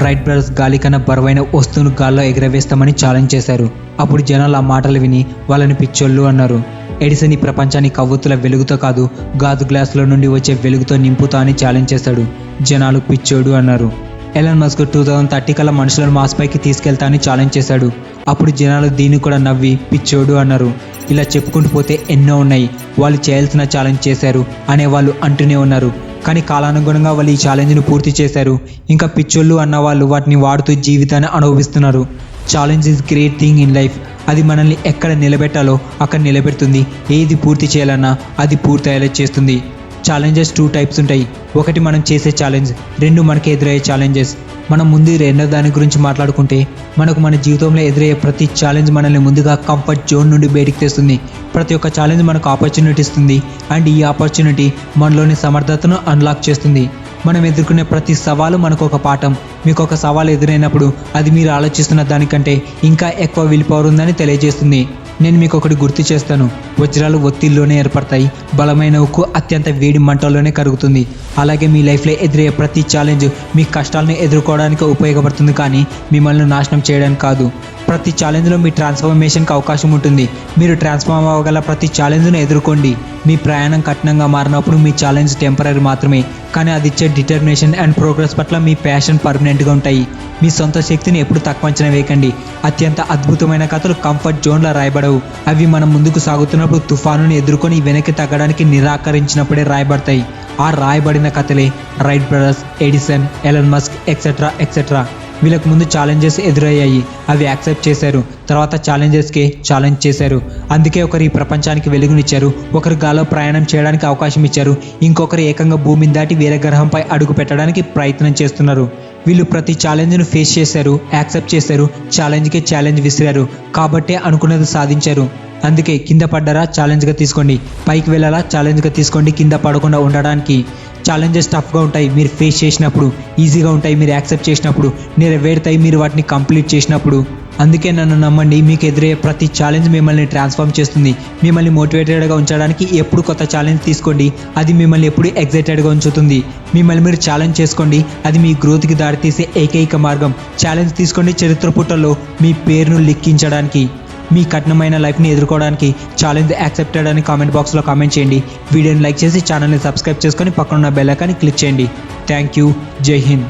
Right brothers గాలి కన్నా బరువైన వస్తువును గాల్లో ఎగరవేస్తామని ఛాలెంజ్ చేశారు. అప్పుడు జనాలు ఆ మాటలు విని వాళ్ళని పిచ్చోళ్ళు అన్నారు. ఎడిసన్ ఈ ప్రపంచాన్ని కవ్వొత్తుల వెలుగుతో కాదు, గాజు గ్లాసుల నుండి వచ్చే వెలుగుతో నింపుతా అని ఛాలెంజ్ చేశాడు. జనాలు పిచ్చోడు అన్నారు. ఎలాన్ మస్క్ 2030 కల్లా మనుషులను మాస్ పైకి తీసుకెళ్తా అని ఛాలెంజ్ చేశాడు. అప్పుడు జనాలు దీన్ని కూడా నవ్వి పిచ్చోడు అన్నారు. ఇలా చెప్పుకుంటూ పోతే ఎన్నో ఉన్నాయి. వాళ్ళు చేయాల్సిన ఛాలెంజ్ చేశారు అనే వాళ్ళు అంటూనే ఉన్నారు. కానీ కాలానుగుణంగా వాళ్ళు ఈ ఛాలెంజ్ను పూర్తి చేశారు. ఇంకా పిచ్చోళ్ళు అన్న వాళ్ళు వాటిని వాడుతూ జీవితాన్ని అనుభవిస్తున్నారు. Challenge is great thing in life. అది మనల్ని ఎక్కడ నిలబెట్టాలో అక్కడ నిలబెడుతుంది. ఏది పూర్తి చేయాలన్నా అది పూర్తయ్యేలా చేస్తుంది. ఛాలెంజెస్ 2 టైప్స్ ఉంటాయి. ఒకటి మనం చేసే ఛాలెంజ్, 2 మనకి ఎదురయ్యే ఛాలెంజెస్. మనం ముందు రెండో దాని గురించి మాట్లాడుకుంటే, మనకు మన జీవితంలో ఎదురయ్యే ప్రతి ఛాలెంజ్ మనల్ని ముందుగా కంఫర్ట్ జోన్ నుండి బయటికి తెస్తుంది. ప్రతి ఒక్క ఛాలెంజ్ మనకు ఆపర్చునిటీ ఇస్తుంది. అండ్ ఈ ఆపర్చునిటీ మనలోని సమర్థతను అన్లాక్ చేస్తుంది. మనం ఎదుర్కొనే ప్రతి సవాలు మనకు ఒక పాఠం. మీకు ఒక సవాలు ఎదురైనప్పుడు అది మీరు ఆలోచిస్తున్న దానికంటే ఇంకా ఎక్కువ విల్ పవర్ ఉందని తెలియజేస్తుంది. నేను మీకు ఒకటి గుర్తు చేస్తాను. వజ్రాలు ఒత్తిడిలోనే ఏర్పడతాయి. బలమైన ఉక్కు అత్యంత వేడి మంటల్లోనే కరుగుతుంది. అలాగే మీ లైఫ్లో ఎదురయ్యే ప్రతి ఛాలెంజ్ మీ కష్టాలను ఎదుర్కోవడానికి ఉపయోగపడుతుంది, కానీ మిమ్మల్ని నాశనం చేయడానికి కాదు. ప్రతి ఛాలెంజ్లో మీ ట్రాన్స్ఫర్మేషన్కి అవకాశం ఉంటుంది. మీరు ట్రాన్స్ఫార్మ్ అవ్వగల ప్రతి ఛాలెంజ్ను ఎదుర్కోండి. మీ ప్రయాణం కఠినంగా మారినప్పుడు మీ ఛాలెంజ్ టెంపరీ మాత్రమే, కానీ అది ఇచ్చే డిటర్మినేషన్ అండ్ ప్రోగ్రెస్ పట్ల మీ ప్యాషన్ పర్మనెంట్గా ఉంటాయి. మీ సొంత శక్తిని ఎప్పుడు తక్కువ అంచనా వేయకండి. అత్యంత అద్భుతమైన కథలు కంఫర్ట్ జోన్లో రాయబడవు. అవి మనం ముందుకు సాగుతున్నప్పుడు తుఫానుని ఎదుర్కొని వెనక్కి తగ్గడానికి నిరాకరించినప్పుడే రాయబడతాయి. ఆ రాయబడిన కథలే right brothers, Edison, Elon Musk etcetera etcetera. వీళ్ళకు ముందు ఛాలెంజెస్ ఎదురయ్యాయి. అవి యాక్సెప్ట్ చేశారు. తర్వాత ఛాలెంజెస్కే ఛాలెంజ్ చేశారు. అందుకే ఒకరు ఈ ప్రపంచానికి వెలుగునిచ్చారు. ఒకరు గాల్లో ప్రయాణం చేయడానికి అవకాశం ఇచ్చారు. ఇంకొకరు ఏకంగా భూమిని దాటి వేరే గ్రహంపై అడుగు పెట్టడానికి ప్రయత్నం చేస్తున్నారు. వీళ్ళు ప్రతి ఛాలెంజ్ను ఫేస్ చేశారు, యాక్సెప్ట్ చేశారు, ఛాలెంజ్కే ఛాలెంజ్ విసిరారు. కాబట్టే అనుకున్నది సాధించారు. అందుకే కింద పడ్డారా ఛాలెంజ్గా తీసుకోండి, పైకి వెళ్ళాలా ఛాలెంజ్గా తీసుకోండి. కింద పడకుండా ఉండడానికి ఛాలెంజెస్ టఫ్గా ఉంటాయి మీరు ఫేస్ చేసినప్పుడు, ఈజీగా ఉంటాయి మీరు యాక్సెప్ట్ చేసినప్పుడు, నెరవేరుతాయి మీరు వాటిని కంప్లీట్ చేసినప్పుడు. అందుకే నన్ను నమ్మండి, మీకు ఎదురయ్యే ప్రతి ఛాలెంజ్ మిమ్మల్ని ట్రాన్స్ఫార్మ్ చేస్తుంది. మిమ్మల్ని మోటివేటెడ్గా ఉంచడానికి ఎప్పుడు కొత్త ఛాలెంజ్ తీసుకోండి. అది మిమ్మల్ని ఎప్పుడు ఎగ్జైటెడ్గా ఉంచుతుంది. మిమ్మల్ని మీరు ఛాలెంజ్ చేసుకోండి. అది మీ గ్రోత్కి దారితీసే ఏకైక మార్గం. ఛాలెంజ్ తీసుకోండి చరిత్ర పుటల్లో మీ పేరును లిఖించడానికి. మీ కఠినమైన లైఫ్ని ఎదుర్కోవడానికి ఛాలెంజ్ యాక్సెప్టెడ్ అని కామెంట్ బాక్స్లో కామెంట్ చేయండి. వీడియోని లైక్ చేసి ఛానల్ని సబ్స్క్రైబ్ చేసుకొని పక్కనున్న బెల్ ఐకాన్ని క్లిక్ చేయండి. Thank you. జై హింద్.